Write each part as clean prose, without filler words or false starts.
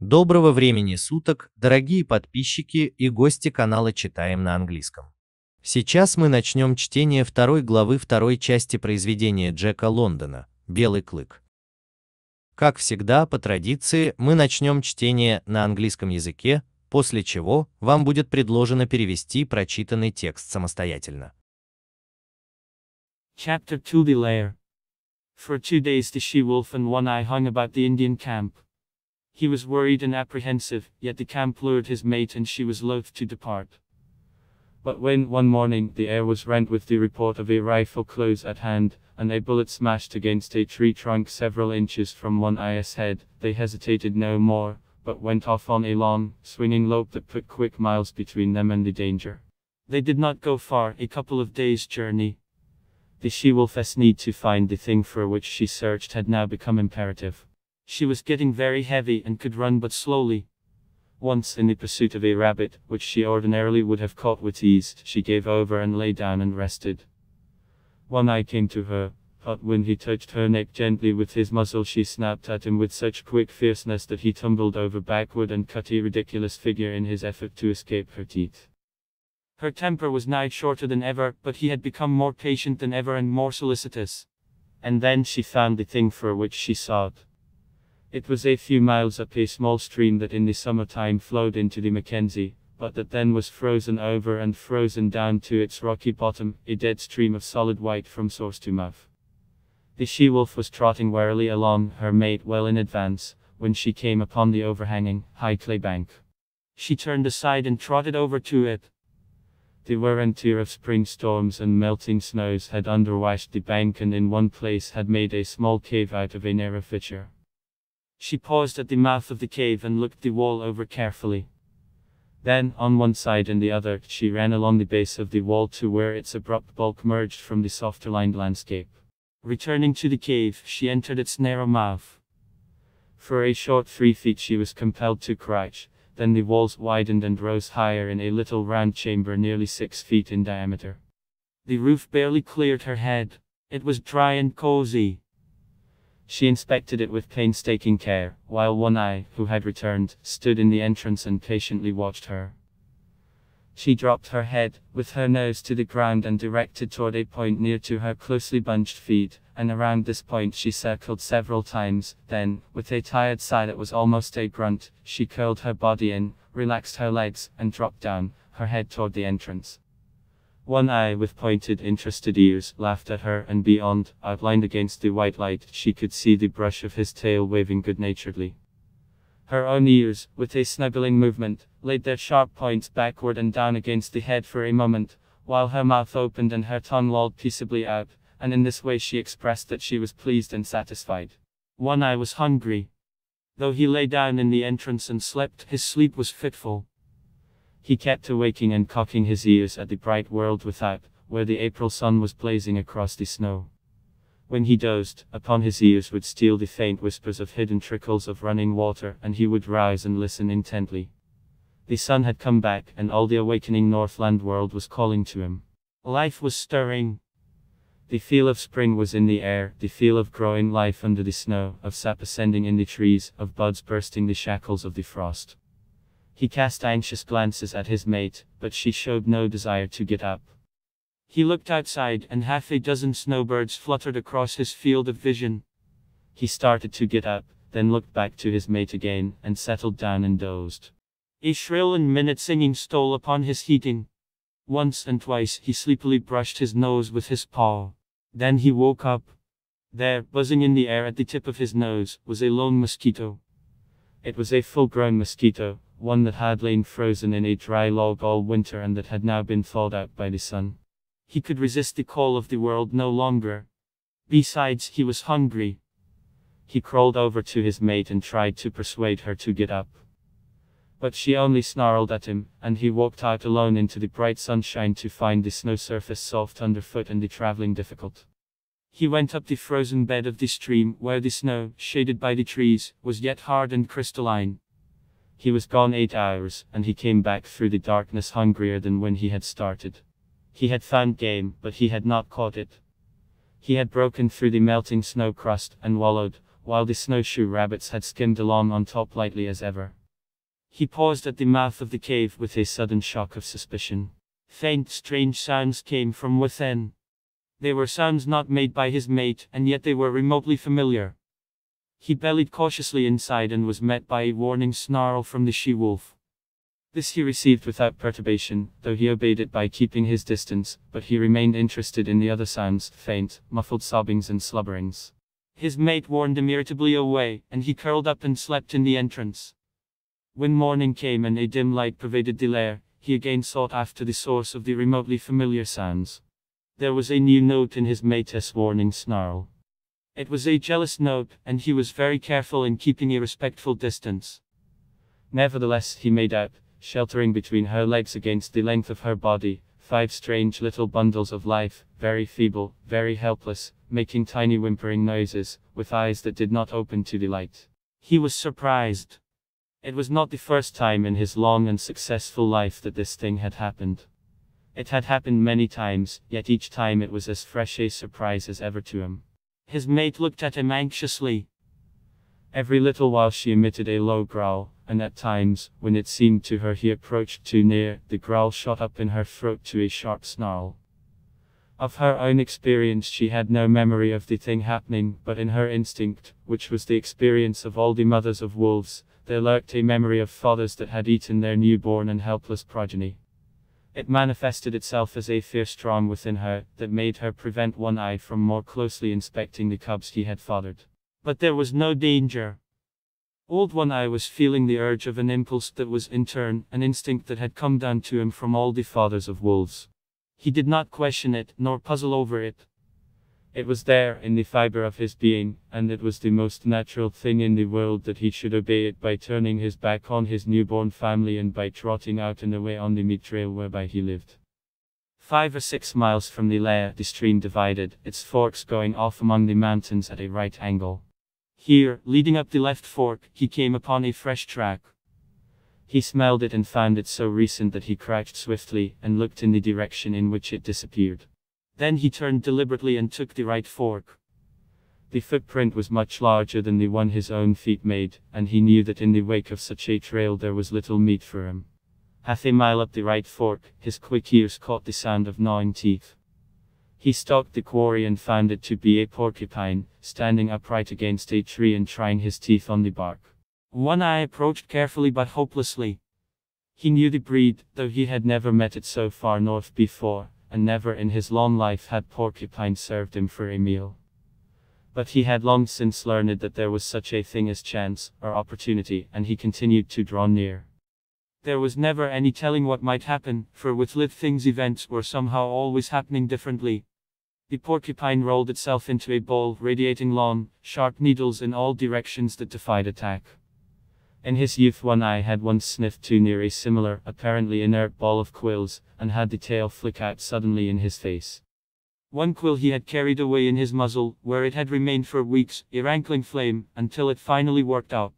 Доброго времени суток, дорогие подписчики и гости канала «Читаем на английском». Сейчас мы начнем чтение второй главы второй части произведения Джека Лондона «Белый клык». Как всегда, по традиции, мы начнем чтение на английском языке, после чего вам будет предложено перевести прочитанный текст самостоятельно. Chapter 2 The Lair. For 2 days the she-wolf and One-Eye hung about the Indian camp. He was worried and apprehensive, yet the camp lured his mate and she was loath to depart. But when, one morning, the air was rent with the report of a rifle close at hand, and a bullet smashed against a tree trunk several inches from One-Eye's head, they hesitated no more, but went off on a long, swinging lope that put quick miles between them and the danger. They did not go far, a couple of days' journey. The she-wolf's need to find the thing for which she searched had now become imperative. She was getting very heavy and could run but slowly. Once in the pursuit of a rabbit, which she ordinarily would have caught with ease, she gave over and lay down and rested. One-Eye came to her, but when he touched her neck gently with his muzzle she snapped at him with such quick fierceness that he tumbled over backward and cut a ridiculous figure in his effort to escape her teeth. Her temper was nigh shorter than ever, but he had become more patient than ever and more solicitous. And then she found the thing for which she sought. It was a few miles up a small stream that in the summertime flowed into the Mackenzie, but that then was frozen over and frozen down to its rocky bottom, a dead stream of solid white from source to mouth. The she-wolf was trotting warily along, her mate well in advance, when she came upon the overhanging, high clay bank. She turned aside and trotted over to it. The wear and tear of spring storms and melting snows had underwashed the bank and in one place had made a small cave out of a narrow fissure. She paused at the mouth of the cave and looked the wall over carefully. Then, on one side and the other, she ran along the base of the wall to where its abrupt bulk merged from the softer lined landscape. Returning to the cave, she entered its narrow mouth. For a short 3 feet she was compelled to crouch. Then the walls widened and rose higher in a little round chamber nearly 6 feet in diameter. The roof barely cleared her head. It was dry and cozy. She inspected it with painstaking care, while One-Eye, who had returned, stood in the entrance and patiently watched her. She dropped her head, with her nose to the ground and directed toward a point near to her closely bunched feet, and around this point she circled several times, then, with a tired sigh that was almost a grunt, she curled her body in, relaxed her legs, and dropped down, her head toward the entrance. One-Eye, with pointed, interested ears, laughed at her, and beyond, outlined against the white light, she could see the brush of his tail waving good-naturedly. Her own ears, with a snuggling movement, laid their sharp points backward and down against the head for a moment, while her mouth opened and her tongue lolled peaceably out, and in this way she expressed that she was pleased and satisfied. One-Eye was hungry. Though he lay down in the entrance and slept, his sleep was fitful. He kept awaking and cocking his ears at the bright world without, where the April sun was blazing across the snow. When he dozed, upon his ears would steal the faint whispers of hidden trickles of running water, and he would rouse and listen intently. The sun had come back, and all the awakening Northland world was calling to him. Life was stirring. The feel of spring was in the air, the feel of growing life under the snow, of sap ascending in the trees, of buds bursting the shackles of the frost. He cast anxious glances at his mate, but she showed no desire to get up. He looked outside, and half a dozen snowbirds fluttered across his field of vision. He started to get up, then looked back to his mate again, and settled down and dozed. A shrill and minute singing stole upon his heating. Once and twice he sleepily brushed his nose with his paw. Then he woke up. There, buzzing in the air at the tip of his nose, was a lone mosquito. It was a full-grown mosquito, one that had lain frozen in a dry log all winter and that had now been thawed out by the sun. He could resist the call of the world no longer. Besides, he was hungry. He crawled over to his mate and tried to persuade her to get up. But she only snarled at him, and he walked out alone into the bright sunshine to find the snow surface soft underfoot and the traveling difficult. He went up the frozen bed of the stream, where the snow, shaded by the trees, was yet hard and crystalline. He was gone 8 hours, and he came back through the darkness hungrier than when he had started. He had found game, but he had not caught it. He had broken through the melting snow crust, and wallowed, while the snowshoe rabbits had skimmed along on top lightly as ever. He paused at the mouth of the cave with a sudden shock of suspicion. Faint, strange sounds came from within. They were sounds not made by his mate, and yet they were remotely familiar. He bellied cautiously inside and was met by a warning snarl from the she-wolf. This he received without perturbation, though he obeyed it by keeping his distance, but he remained interested in the other sounds, faint, muffled sobbings and slubberings. His mate warned him irritably away, and he curled up and slept in the entrance. When morning came and a dim light pervaded the lair, he again sought after the source of the remotely familiar sounds. There was a new note in his mate's warning snarl. It was a jealous note, and he was very careful in keeping a respectful distance. Nevertheless, he made out, sheltering between her legs against the length of her body, 5 strange little bundles of life, very feeble, very helpless, making tiny whimpering noises, with eyes that did not open to the light. He was surprised. It was not the first time in his long and successful life that this thing had happened. It had happened many times, yet each time it was as fresh a surprise as ever to him. His mate looked at him anxiously. Every little while she emitted a low growl, and at times, when it seemed to her he approached too near, the growl shot up in her throat to a sharp snarl. Of her own experience she had no memory of the thing happening, but in her instinct, which was the experience of all the mothers of wolves, there lurked a memory of fathers that had eaten their newborn and helpless progeny. It manifested itself as a fear strong within her, that made her prevent One Eye from more closely inspecting the cubs he had fathered. But there was no danger. Old One Eye was feeling the urge of an impulse that was in turn an instinct that had come down to him from all the fathers of wolves. He did not question it, nor puzzle over it. It was there, in the fiber of his being, and it was the most natural thing in the world that he should obey it by turning his back on his newborn family and by trotting out and away on the meat trail whereby he lived. 5 or 6 miles from the lair, the stream divided, its forks going off among the mountains at a right angle. Here, leading up the left fork, he came upon a fresh track. He smelled it and found it so recent that he crouched swiftly, and looked in the direction in which it disappeared. Then he turned deliberately and took the right fork. The footprint was much larger than the one his own feet made, and he knew that in the wake of such a trail there was little meat for him. Half a mile up the right fork, his quick ears caught the sound of gnawing teeth. He stalked the quarry and found it to be a porcupine, standing upright against a tree and trying his teeth on the bark. One Eye approached carefully but hopelessly. He knew the breed, though he had never met it so far north before, and never in his long life had porcupine served him for a meal. But he had long since learned that there was such a thing as chance, or opportunity, and he continued to draw near. There was never any telling what might happen, for with little things events were somehow always happening differently. The porcupine rolled itself into a ball, radiating long, sharp needles in all directions that defied attack. In his youth One Eye had once sniffed too near a similar, apparently inert ball of quills, and had the tail flick out suddenly in his face. One quill he had carried away in his muzzle, where it had remained for weeks, a rankling flame, until it finally worked out.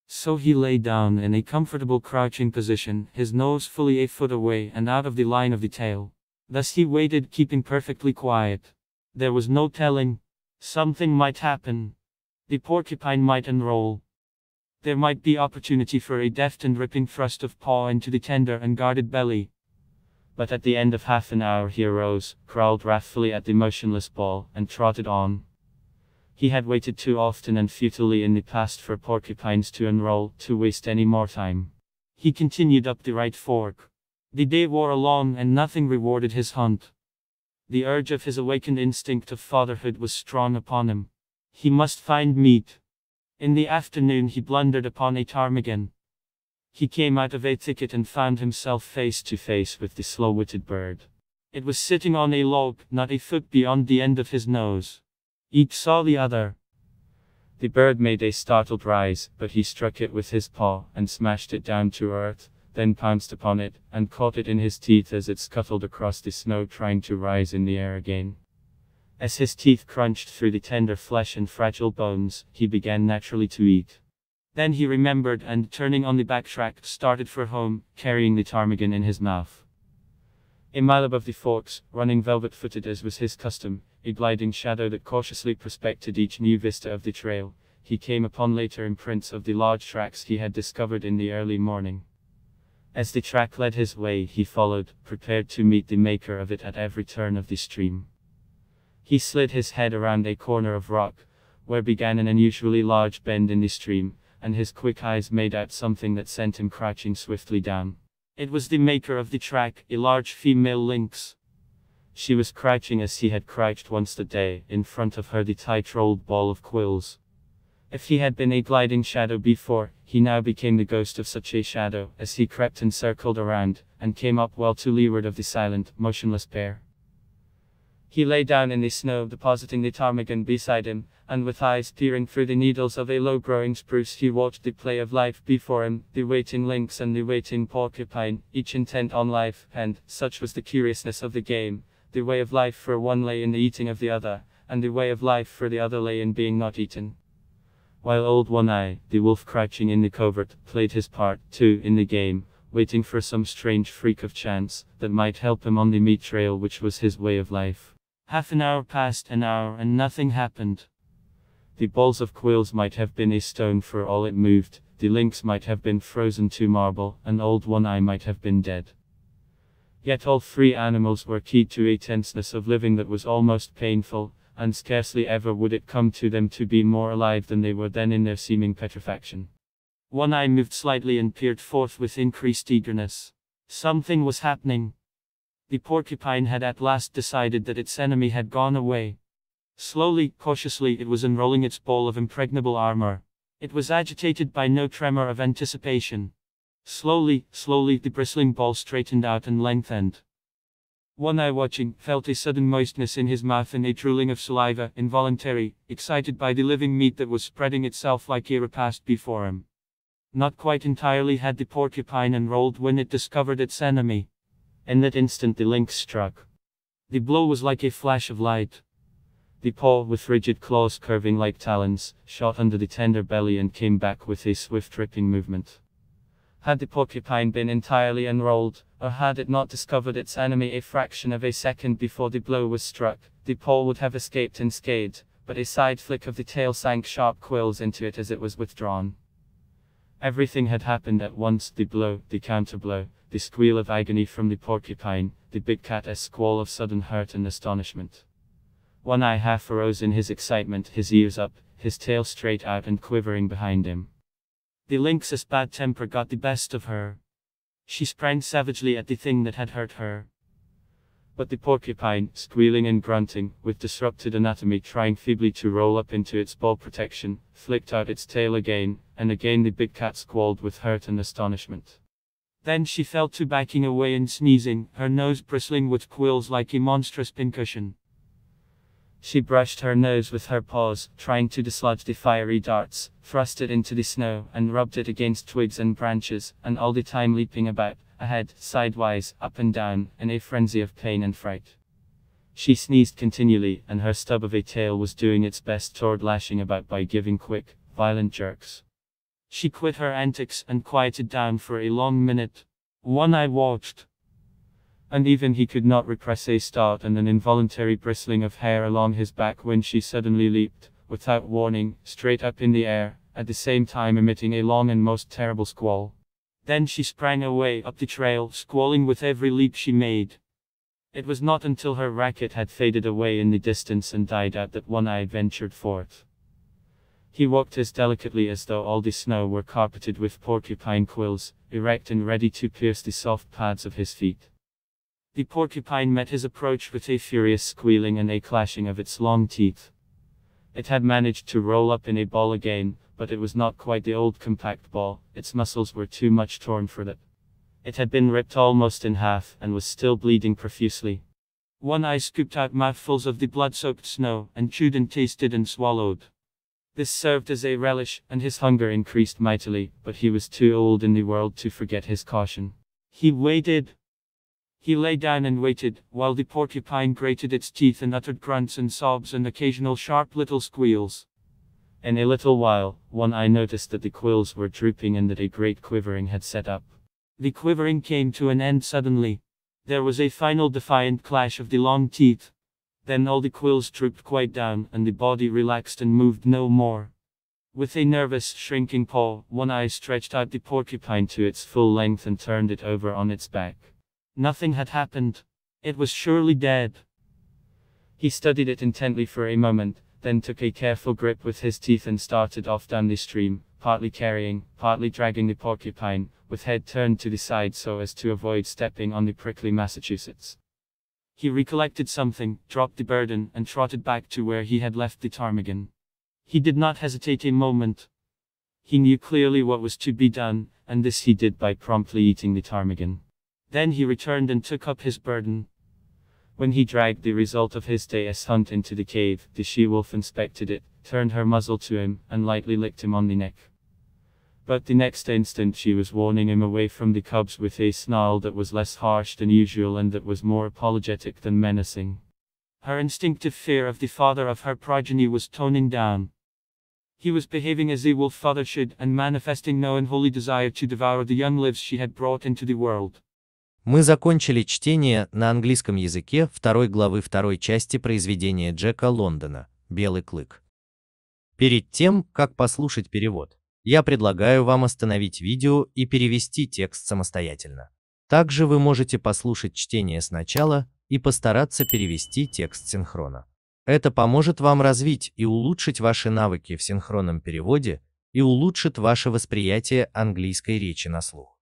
So he lay down in a comfortable crouching position, his nose fully a foot away and out of the line of the tail. Thus he waited, keeping perfectly quiet. There was no telling. Something might happen. The porcupine might unroll. There might be opportunity for a deft and ripping thrust of paw into the tender and guarded belly. But at the end of half an hour he arose, growled wrathfully at the motionless ball, and trotted on. He had waited too often and futilely in the past for porcupines to unroll, to waste any more time. He continued up the right fork. The day wore along and nothing rewarded his hunt. The urge of his awakened instinct of fatherhood was strong upon him. He must find meat. In the afternoon he blundered upon a ptarmigan. He came out of a thicket and found himself face to face with the slow-witted bird. It was sitting on a log, not a foot beyond the end of his nose. Each saw the other. The bird made a startled rise, but he struck it with his paw, and smashed it down to earth, then pounced upon it, and caught it in his teeth as it scuttled across the snow trying to rise in the air again. As his teeth crunched through the tender flesh and fragile bones, he began naturally to eat. Then he remembered and, turning on the backtrack, started for home, carrying the ptarmigan in his mouth. A mile above the forks, running velvet-footed as was his custom, a gliding shadow that cautiously prospected each new vista of the trail, he came upon later imprints of the large tracks he had discovered in the early morning. As the track led his way, he followed, prepared to meet the maker of it at every turn of the stream. He slid his head around a corner of rock, where began an unusually large bend in the stream, and his quick eyes made out something that sent him crouching swiftly down. It was the maker of the track, a large female lynx. She was crouching as he had crouched once that day, in front of her the tight-rolled ball of quills. If he had been a gliding shadow before, he now became the ghost of such a shadow, as he crept and circled around, and came up well to leeward of the silent, motionless pair. He lay down in the snow, depositing the ptarmigan beside him, and with eyes peering through the needles of a low-growing spruce he watched the play of life before him, the waiting lynx and the waiting porcupine, each intent on life, and, such was the curiousness of the game, the way of life for one lay in the eating of the other, and the way of life for the other lay in being not eaten. While Old One-Eye, the wolf crouching in the covert, played his part, too, in the game, waiting for some strange freak of chance, that might help him on the meat trail which was his way of life. Half an hour passed, an hour, and nothing happened. The balls of quills might have been a stone for all it moved, the lynx might have been frozen to marble, and Old One-Eye might have been dead. Yet all three animals were keyed to a tenseness of living that was almost painful, and scarcely ever would it come to them to be more alive than they were then in their seeming petrifaction. One-Eye moved slightly and peered forth with increased eagerness. Something was happening. The porcupine had at last decided that its enemy had gone away. Slowly, cautiously, it was unrolling its ball of impregnable armor. It was agitated by no tremor of anticipation. Slowly, slowly, the bristling ball straightened out and lengthened. One-Eye, watching, felt a sudden moistness in his mouth and a drooling of saliva, involuntary, excited by the living meat that was spreading itself like a repast before him. Not quite entirely had the porcupine unrolled when it discovered its enemy. In that instant the lynx struck. The blow was like a flash of light. The paw, with rigid claws curving like talons, shot under the tender belly and came back with a swift ripping movement. Had the porcupine been entirely unrolled, or had it not discovered its enemy a fraction of a second before the blow was struck, the paw would have escaped unscathed, but a side flick of the tail sank sharp quills into it as it was withdrawn. Everything had happened at once, the blow, the counterblow, the squeal of agony from the porcupine, the big cat's squall of sudden hurt and astonishment. One-Eye half arose in his excitement, his ears up, his tail straight out and quivering behind him. The lynx's bad temper got the best of her. She sprang savagely at the thing that had hurt her. But the porcupine, squealing and grunting, with disrupted anatomy trying feebly to roll up into its ball protection, flicked out its tail again, and again the big cat squalled with hurt and astonishment. Then she fell to backing away and sneezing, her nose bristling with quills like a monstrous pincushion. She brushed her nose with her paws, trying to dislodge the fiery darts, thrust it into the snow, and rubbed it against twigs and branches, and all the time leaping about, ahead, sidewise, up and down, in a frenzy of pain and fright. She sneezed continually, and her stub of a tail was doing its best toward lashing about by giving quick, violent jerks. She quit her antics and quieted down for a long minute. One-Eye watched. And even he could not repress a start and an involuntary bristling of hair along his back when she suddenly leaped, without warning, straight up in the air, at the same time emitting a long and most terrible squall. Then she sprang away up the trail, squalling with every leap she made. It was not until her racket had faded away in the distance and died out that One-Eye ventured forth. He walked as delicately as though all the snow were carpeted with porcupine quills, erect and ready to pierce the soft pads of his feet. The porcupine met his approach with a furious squealing and a clashing of its long teeth. It had managed to roll up in a ball again, but it was not quite the old compact ball, its muscles were too much torn for that. It had been ripped almost in half, and was still bleeding profusely. One-Eye scooped out mouthfuls of the blood-soaked snow, and chewed and tasted and swallowed. This served as a relish, and his hunger increased mightily, but he was too old in the world to forget his caution. He waited. He lay down and waited, while the porcupine grated its teeth and uttered grunts and sobs and occasional sharp little squeals. In a little while, One-Eye noticed that the quills were drooping and that a great quivering had set up. The quivering came to an end suddenly. There was a final defiant clash of the long teeth. Then all the quills drooped quite down, and the body relaxed and moved no more. With a nervous, shrinking paw, One Eye stretched out the porcupine to its full length and turned it over on its back. Nothing had happened. It was surely dead. He studied it intently for a moment, then took a careful grip with his teeth and started off down the stream, partly carrying, partly dragging the porcupine, with head turned to the side so as to avoid stepping on the prickly Massachusetts. He recollected something, dropped the burden, and trotted back to where he had left the ptarmigan. He did not hesitate a moment. He knew clearly what was to be done, and this he did by promptly eating the ptarmigan. Then he returned and took up his burden. When he dragged the result of his day's hunt into the cave, the she-wolf inspected it, turned her muzzle to him, and lightly licked him on the neck. But the next instant she was warning him away from the cubs with a snarl that was less harsh than usual and that was more apologetic than menacing. Her instinctive fear of the father of her progeny was toning down. He was behaving as a wolf father should, and manifesting no unholy desire to devour the young lives she had brought into the world. Мы закончили чтение на английском языке второй главы второй части произведения Джека Лондона «Белый клык». Перед тем, как послушать перевод, я предлагаю вам остановить видео и перевести текст самостоятельно. Также вы можете послушать чтение сначала и постараться перевести текст синхронно. Это поможет вам развить и улучшить ваши навыки в синхронном переводе и улучшит ваше восприятие английской речи на слух.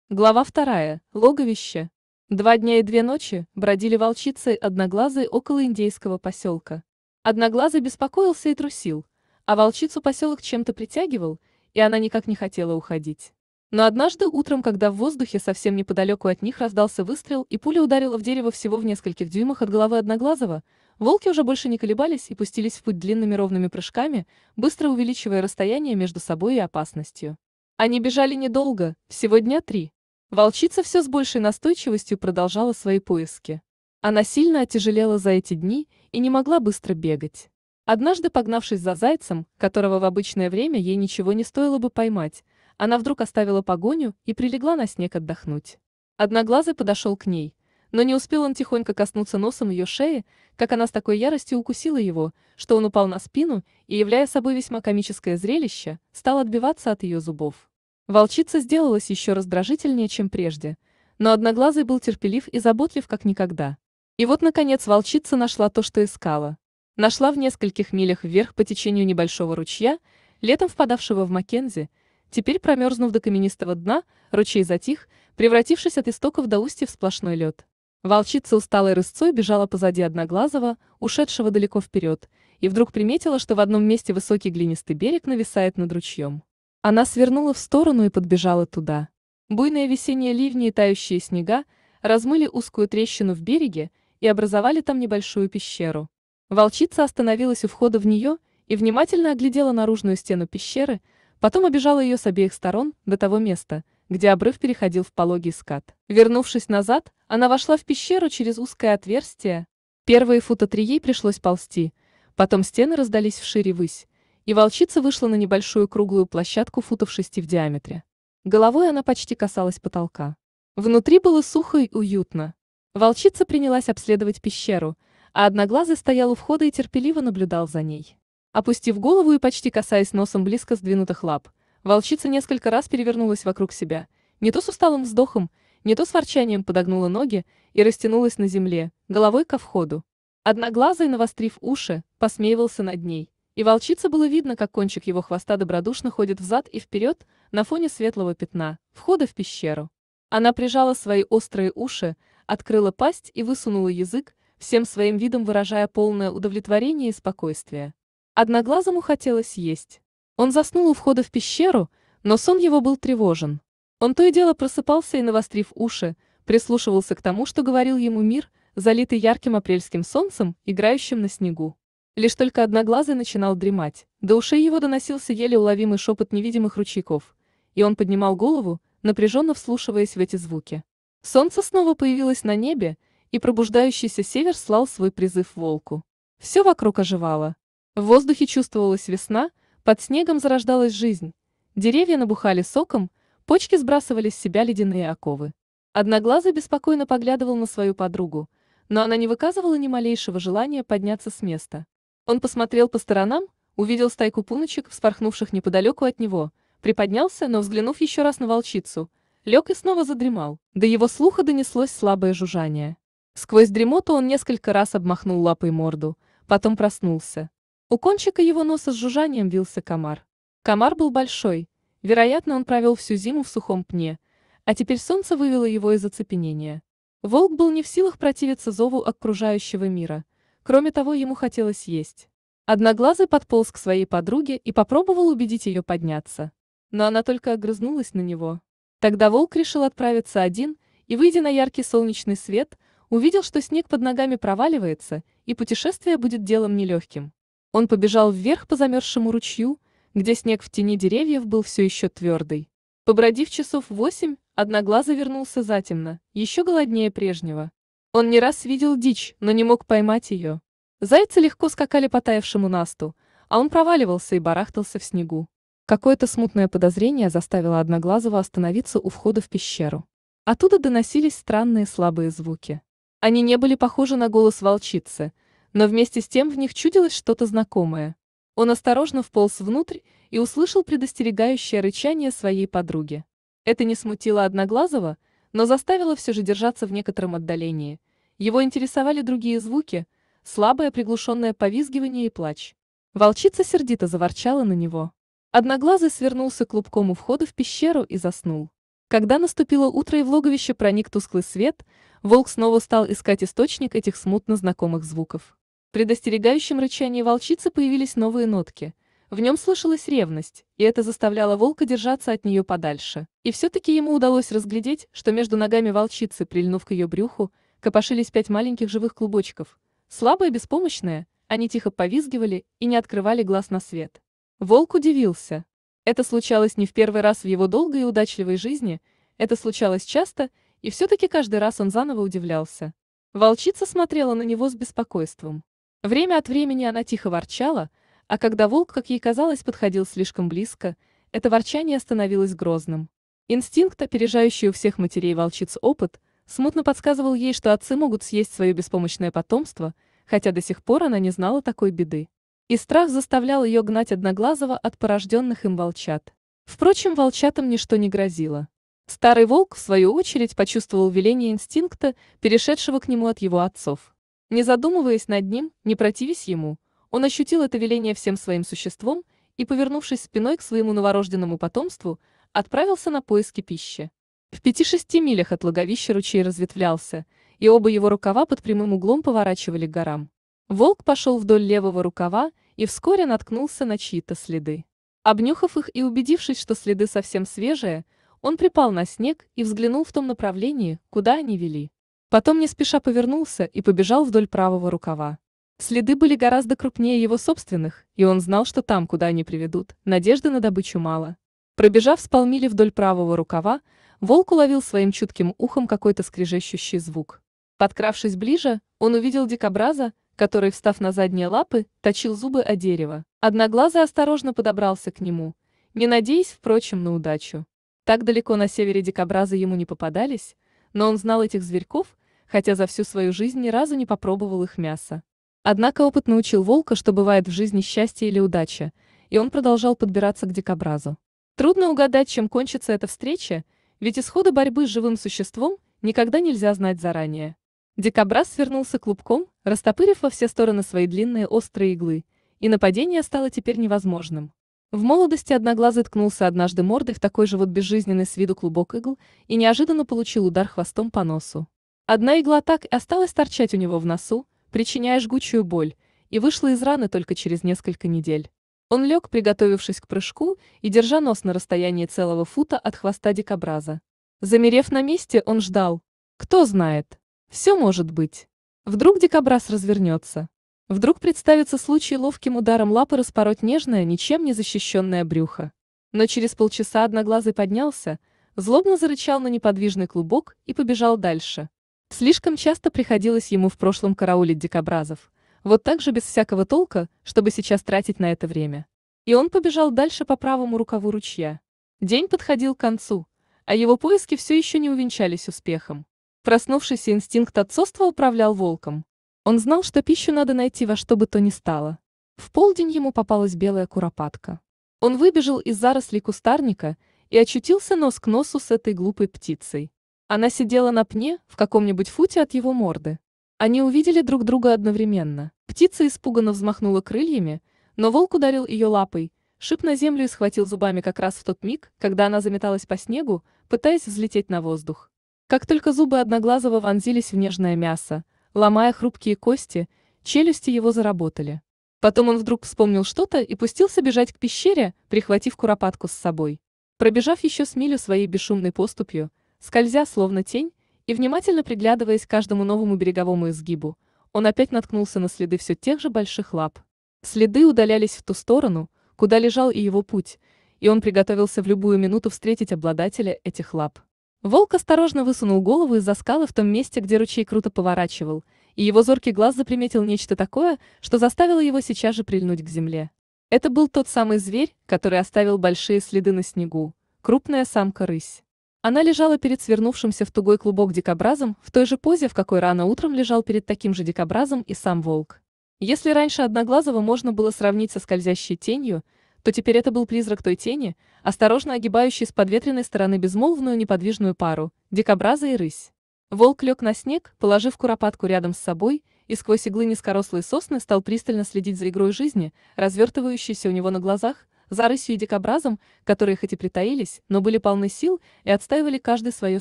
Глава 2. Логовище. 2 дня и 2 ночи бродили волчицы Одноглазой около индейского поселка. Одноглазый беспокоился и трусил, а волчицу поселок чем-то притягивал, и она никак не хотела уходить. Но однажды утром, когда в воздухе совсем неподалеку от них раздался выстрел и пуля ударила в дерево всего в нескольких дюймах от головы Одноглазого, волки уже больше не колебались и пустились в путь длинными ровными прыжками, быстро увеличивая расстояние между собой и опасностью. Они бежали недолго, всего дня 3. Волчица все с большей настойчивостью продолжала свои поиски. Она сильно оттяжелела за эти дни и не могла быстро бегать. Однажды, погнавшись за зайцем, которого в обычное время ей ничего не стоило бы поймать, она вдруг оставила погоню и прилегла на снег отдохнуть. Одноглазый подошел к ней, но не успел он тихонько коснуться носом ее шеи, как она с такой яростью укусила его, что он упал на спину и, являя собой весьма комическое зрелище, стал отбиваться от ее зубов. Волчица сделалась еще раздражительнее, чем прежде, но Одноглазый был терпелив и заботлив как никогда. И вот, наконец, волчица нашла то, что искала. Нашла в нескольких милях вверх по течению небольшого ручья, летом впадавшего в Маккензи. Теперь, промерзнув до каменистого дна, ручей затих, превратившись от истоков до устья в сплошной лед. Волчица усталой рысцой бежала позади Одноглазого, ушедшего далеко вперед, и вдруг приметила, что в одном месте высокий глинистый берег нависает над ручьем. Она свернула в сторону и подбежала туда. Буйные весенние ливни и тающие снега размыли узкую трещину в береге и образовали там небольшую пещеру. Волчица остановилась у входа в нее и внимательно оглядела наружную стену пещеры, потом обежала ее с обеих сторон до того места, где обрыв переходил в пологий скат. Вернувшись назад, она вошла в пещеру через узкое отверстие. Первые фута 3 ей пришлось ползти, потом стены раздались вширь и ввысь, и волчица вышла на небольшую круглую площадку футов 6 в диаметре. Головой она почти касалась потолка. Внутри было сухо и уютно. Волчица принялась обследовать пещеру, а Одноглазый стоял у входа и терпеливо наблюдал за ней. Опустив голову и почти касаясь носом близко сдвинутых лап, волчица несколько раз перевернулась вокруг себя, не то с усталым вздохом, не то с ворчанием подогнула ноги и растянулась на земле, головой ко входу. Одноглазый, навострив уши, посмеивался над ней, и волчице было видно, как кончик его хвоста добродушно ходит взад и вперед на фоне светлого пятна, входа в пещеру. Она прижала свои острые уши, открыла пасть и высунула язык, всем своим видом выражая полное удовлетворение и спокойствие. Одноглазому хотелось есть. Он заснул у входа в пещеру, но сон его был тревожен. Он то и дело просыпался и, навострив уши, прислушивался к тому, что говорил ему мир, залитый ярким апрельским солнцем, играющим на снегу. Лишь только Одноглазый начинал дремать, до ушей его доносился еле уловимый шепот невидимых ручейков, и он поднимал голову, напряженно вслушиваясь в эти звуки. Солнце снова появилось на небе, и пробуждающийся север слал свой призыв волку. Все вокруг оживало. В воздухе чувствовалась весна, под снегом зарождалась жизнь. Деревья набухали соком, почки сбрасывали с себя ледяные оковы. Одноглазый беспокойно поглядывал на свою подругу, но она не выказывала ни малейшего желания подняться с места. Он посмотрел по сторонам, увидел стайку пуночек, вспорхнувших неподалеку от него, приподнялся, но, взглянув еще раз на волчицу, лег и снова задремал. До его слуха донеслось слабое жужжание. Сквозь дремоту он несколько раз обмахнул лапой морду, потом проснулся. У кончика его носа с жужжанием вился комар. Комар был большой, вероятно, он провел всю зиму в сухом пне, а теперь солнце вывело его из оцепенения. Волк был не в силах противиться зову окружающего мира. Кроме того, ему хотелось есть. Одноглазый подполз к своей подруге и попробовал убедить ее подняться. Но она только огрызнулась на него. Тогда волк решил отправиться один и, выйдя на яркий солнечный свет, увидел, что снег под ногами проваливается, и путешествие будет делом нелегким. Он побежал вверх по замерзшему ручью, где снег в тени деревьев был все еще твердый. Побродив часов 8, Одноглазый вернулся затемно, еще голоднее прежнего. Он не раз видел дичь, но не мог поймать ее. Зайцы легко скакали по таявшему насту, а он проваливался и барахтался в снегу. Какое-то смутное подозрение заставило Одноглазого остановиться у входа в пещеру. Оттуда доносились странные слабые звуки. Они не были похожи на голос волчицы, но вместе с тем в них чудилось что-то знакомое. Он осторожно вполз внутрь и услышал предостерегающее рычание своей подруги. Это не смутило Одноглазого, но заставило все же держаться в некотором отдалении. Его интересовали другие звуки, слабое приглушенное повизгивание и плач. Волчица сердито заворчала на него. Одноглазый свернулся клубком у входа в пещеру и заснул. Когда наступило утро и в логовище проник тусклый свет, волк снова стал искать источник этих смутно знакомых звуков. В предостерегающем рычании волчицы появились новые нотки. В нем слышалась ревность, и это заставляло волка держаться от нее подальше. И все-таки ему удалось разглядеть, что между ногами волчицы, прильнув к ее брюху, копошились 5 маленьких живых клубочков. Слабые и беспомощные, они тихо повизгивали и не открывали глаз на свет. Волк удивился. Это случалось не в первый раз в его долгой и удачливой жизни, это случалось часто, и все-таки каждый раз он заново удивлялся. Волчица смотрела на него с беспокойством. Время от времени она тихо ворчала, а когда волк, как ей казалось, подходил слишком близко, это ворчание становилось грозным. Инстинкт, опережающий у всех матерей волчиц опыт, смутно подсказывал ей, что отцы могут съесть свое беспомощное потомство, хотя до сих пор она не знала такой беды. И страх заставлял ее гнать Одноглазого от порожденных им волчат. Впрочем, волчатам ничто не грозило. Старый волк, в свою очередь, почувствовал веление инстинкта, перешедшего к нему от его отцов. Не задумываясь над ним, не противясь ему, он ощутил это веление всем своим существом и, повернувшись спиной к своему новорожденному потомству, отправился на поиски пищи. В 5-6 милях от логовища ручей разветвлялся, и оба его рукава под прямым углом поворачивали к горам. Волк пошел вдоль левого рукава и вскоре наткнулся на чьи-то следы. Обнюхав их и убедившись, что следы совсем свежие, он припал на снег и взглянул в том направлении, куда они вели. Потом не спеша повернулся и побежал вдоль правого рукава. Следы были гораздо крупнее его собственных, и он знал, что там, куда они приведут, надежды на добычу мало. Пробежав с полмили вдоль правого рукава, волк уловил своим чутким ухом какой-то скрежещущий звук. Подкравшись ближе, он увидел дикобраза, который, встав на задние лапы, точил зубы о дерево. Одноглазый осторожно подобрался к нему, не надеясь, впрочем, на удачу. Так далеко на севере дикобразы ему не попадались, но он знал этих зверьков, хотя за всю свою жизнь ни разу не попробовал их мясо. Однако опыт научил волка, что бывает в жизни счастье или удача, и он продолжал подбираться к дикобразу. Трудно угадать, чем кончится эта встреча, ведь исхода борьбы с живым существом никогда нельзя знать заранее. Дикобраз свернулся клубком, растопырив во все стороны свои длинные острые иглы, и нападение стало теперь невозможным. В молодости Одноглазый ткнулся однажды мордой в такой же вот безжизненный с виду клубок игл и неожиданно получил удар хвостом по носу. Одна игла так и осталась торчать у него в носу, причиняя жгучую боль, и вышла из раны только через несколько недель. Он лег, приготовившись к прыжку, и держа нос на расстоянии целого фута от хвоста дикобраза. Замерев на месте, он ждал. Кто знает. Все может быть. Вдруг дикобраз развернется. Вдруг представится случай ловким ударом лапы распороть нежное, ничем не защищенное брюхо. Но через полчаса Одноглазый поднялся, злобно зарычал на неподвижный клубок и побежал дальше. Слишком часто приходилось ему в прошлом караулить дикобразов, вот так же без всякого толка, чтобы сейчас тратить на это время. И он побежал дальше по правому рукаву ручья. День подходил к концу, а его поиски все еще не увенчались успехом. Проснувшийся инстинкт отцовства управлял волком. Он знал, что пищу надо найти во что бы то ни стало. В полдень ему попалась белая куропатка. Он выбежал из зарослей кустарника и очутился нос к носу с этой глупой птицей. Она сидела на пне в каком-нибудь футе от его морды. Они увидели друг друга одновременно. Птица испуганно взмахнула крыльями, но волк ударил ее лапой, шип на землю и схватил зубами как раз в тот миг, когда она заметалась по снегу, пытаясь взлететь на воздух. Как только зубы Одноглазого вонзились в нежное мясо, ломая хрупкие кости, челюсти его заработали. Потом он вдруг вспомнил что-то и пустился бежать к пещере, прихватив куропатку с собой. Пробежав еще с милю своей бесшумной поступью, скользя словно тень и внимательно приглядываясь к каждому новому береговому изгибу, он опять наткнулся на следы все тех же больших лап. Следы удалялись в ту сторону, куда лежал и его путь, и он приготовился в любую минуту встретить обладателя этих лап. Волк осторожно высунул голову из-за скалы в том месте, где ручей круто поворачивал, и его зоркий глаз заприметил нечто такое, что заставило его сейчас же прильнуть к земле. Это был тот самый зверь, который оставил большие следы на снегу, крупная самка-рысь. Она лежала перед свернувшимся в тугой клубок дикобразом в той же позе, в какой рано утром лежал перед таким же дикобразом и сам волк. Если раньше Одноглазого можно было сравнить со скользящей тенью, то теперь это был призрак той тени, осторожно огибающий с подветренной стороны безмолвную неподвижную пару – дикобраза и рысь. Волк лег на снег, положив куропатку рядом с собой, и сквозь иглы низкорослой сосны стал пристально следить за игрой жизни, развертывающейся у него на глазах, за рысью и дикобразом, которые хоть и притаились, но были полны сил и отстаивали каждое свое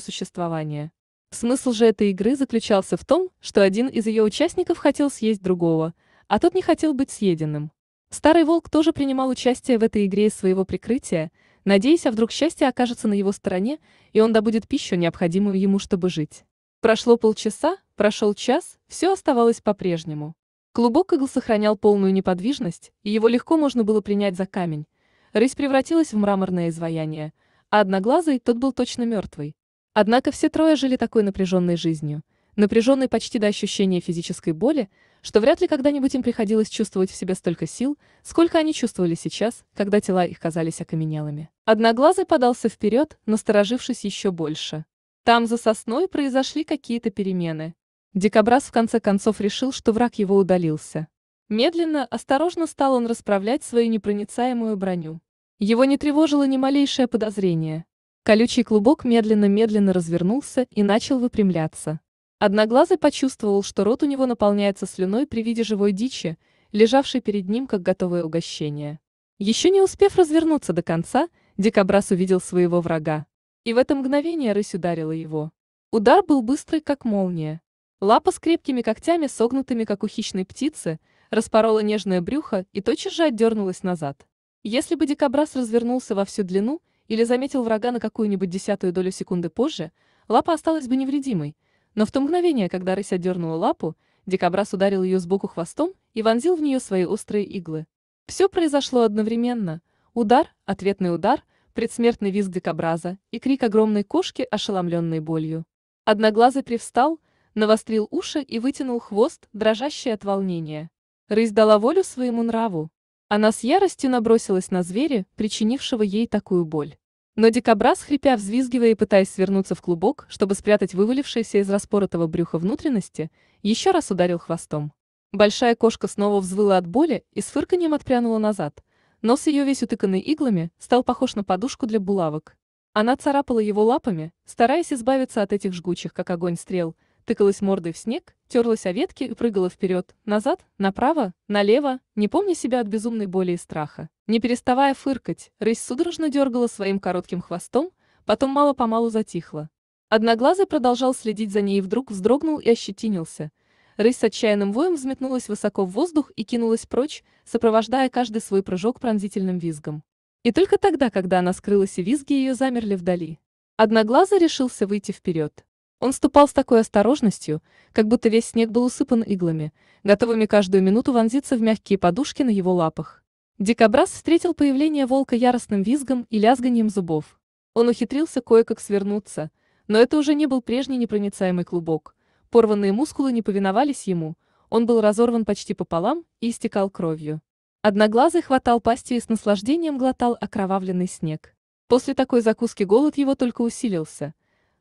существование. Смысл же этой игры заключался в том, что один из ее участников хотел съесть другого, а тот не хотел быть съеденным. Старый волк тоже принимал участие в этой игре из своего прикрытия, надеясь, а вдруг счастье окажется на его стороне, и он добудет пищу, необходимую ему, чтобы жить. Прошло полчаса, прошел час, все оставалось по-прежнему. Клубок игл сохранял полную неподвижность, и его легко можно было принять за камень. Рысь превратилась в мраморное изваяние, а Одноглазый тот был точно мертвый. Однако все трое жили такой напряженной жизнью, напряженной почти до ощущения физической боли, что вряд ли когда-нибудь им приходилось чувствовать в себе столько сил, сколько они чувствовали сейчас, когда тела их казались окаменелыми. Одноглазый подался вперед, насторожившись еще больше. Там за сосной произошли какие-то перемены. Дикобраз в конце концов решил, что враг его удалился. Медленно, осторожно стал он расправлять свою непроницаемую броню. Его не тревожило ни малейшее подозрение. Колючий клубок медленно-медленно развернулся и начал выпрямляться. Одноглазый почувствовал, что рот у него наполняется слюной при виде живой дичи, лежавшей перед ним как готовое угощение. Еще не успев развернуться до конца, дикобраз увидел своего врага. И в это мгновение рысь ударила его. Удар был быстрый, как молния. Лапа с крепкими когтями, согнутыми, как у хищной птицы, распорола нежное брюхо и тотчас же отдернулась назад. Если бы дикобраз развернулся во всю длину или заметил врага на какую-нибудь 0,1 секунды позже, лапа осталась бы невредимой. Но в то мгновение, когда рысь отдернула лапу, дикобраз ударил ее сбоку хвостом и вонзил в нее свои острые иглы. Все произошло одновременно. Удар, ответный удар, предсмертный визг дикобраза и крик огромной кошки, ошеломленной болью. Одноглазый привстал, навострил уши и вытянул хвост, дрожащий от волнения. Рысь дала волю своему нраву. Она с яростью набросилась на зверя, причинившего ей такую боль. Но дикобраз, хрипя, взвизгивая и пытаясь свернуться в клубок, чтобы спрятать вывалившиеся из распоротого брюха внутренности, еще раз ударил хвостом. Большая кошка снова взвыла от боли и с фырканьем отпрянула назад. Нос ее, весь утыканный иглами, стал похож на подушку для булавок. Она царапала его лапами, стараясь избавиться от этих жгучих, как огонь, стрел, тыкалась мордой в снег, терлась о ветки и прыгала вперед, назад, направо, налево, не помня себя от безумной боли и страха. Не переставая фыркать, рысь судорожно дергала своим коротким хвостом, потом мало-помалу затихла. Одноглазый продолжал следить за ней и вдруг вздрогнул и ощетинился. Рысь с отчаянным воем взметнулась высоко в воздух и кинулась прочь, сопровождая каждый свой прыжок пронзительным визгом. И только тогда, когда она скрылась и визги ее замерли вдали, Одноглазый решился выйти вперед. Он ступал с такой осторожностью, как будто весь снег был усыпан иглами, готовыми каждую минуту вонзиться в мягкие подушки на его лапах. Дикобраз встретил появление волка яростным визгом и лязганьем зубов. Он ухитрился кое-как свернуться, но это уже не был прежний непроницаемый клубок. Порванные мускулы не повиновались ему, он был разорван почти пополам и истекал кровью. Одноглазый хватал пастью и с наслаждением глотал окровавленный снег. После такой закуски голод его только усилился.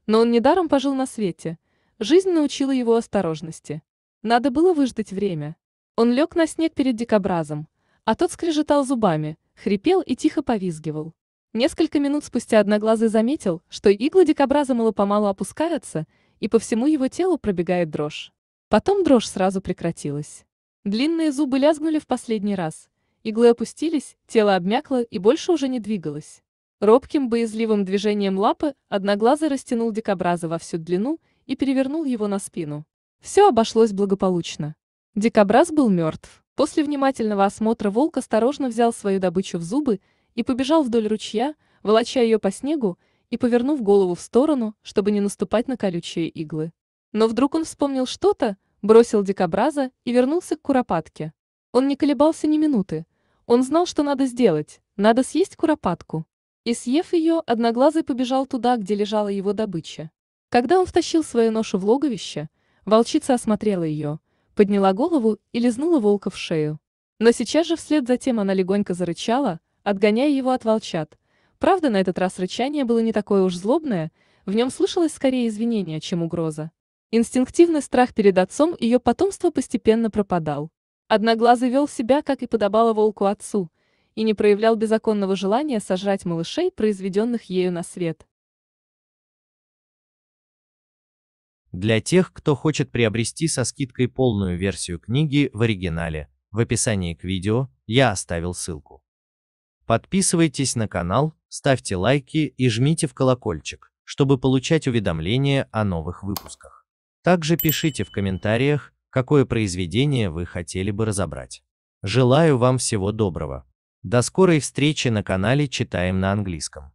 Но он недаром пожил на свете. Жизнь научила его осторожности. Надо было выждать время. Он лег на снег перед дикобразом, а тот скрежетал зубами, хрипел и тихо повизгивал. Несколько минут спустя Одноглазый заметил, что иглы дикобраза мало-помалу опускаются, и по всему его телу пробегает дрожь. Потом дрожь сразу прекратилась. Длинные зубы лязгнули в последний раз. Иглы опустились, тело обмякло и больше уже не двигалось. Робким, боязливым движением лапы Одноглазый растянул дикобраза во всю длину и перевернул его на спину. Все обошлось благополучно. Дикобраз был мертв. После внимательного осмотра волк осторожно взял свою добычу в зубы и побежал вдоль ручья, волоча ее по снегу и повернув голову в сторону, чтобы не наступать на колючие иглы. Но вдруг он вспомнил что-то, бросил дикобраза и вернулся к куропатке. Он не колебался ни минуты. Он знал, что надо сделать, надо съесть куропатку. И съев ее, Одноглазый побежал туда, где лежала его добыча. Когда он втащил свою ношу в логовище, волчица осмотрела ее, подняла голову и лизнула волка в шею. Но сейчас же вслед за тем она легонько зарычала, отгоняя его от волчат. Правда, на этот раз рычание было не такое уж злобное, в нем слышалось скорее извинение, чем угроза. Инстинктивный страх перед отцом ее потомства постепенно пропадал. Одноглазый вел себя, как и подобало волку отцу, и не проявлял беззаконного желания сожрать малышей, произведенных ею на свет. Для тех, кто хочет приобрести со скидкой полную версию книги в оригинале, в описании к видео я оставил ссылку. Подписывайтесь на канал, ставьте лайки и жмите в колокольчик, чтобы получать уведомления о новых выпусках. Также пишите в комментариях, какое произведение вы хотели бы разобрать. Желаю вам всего доброго. До скорой встречи на канале «Читаем на английском».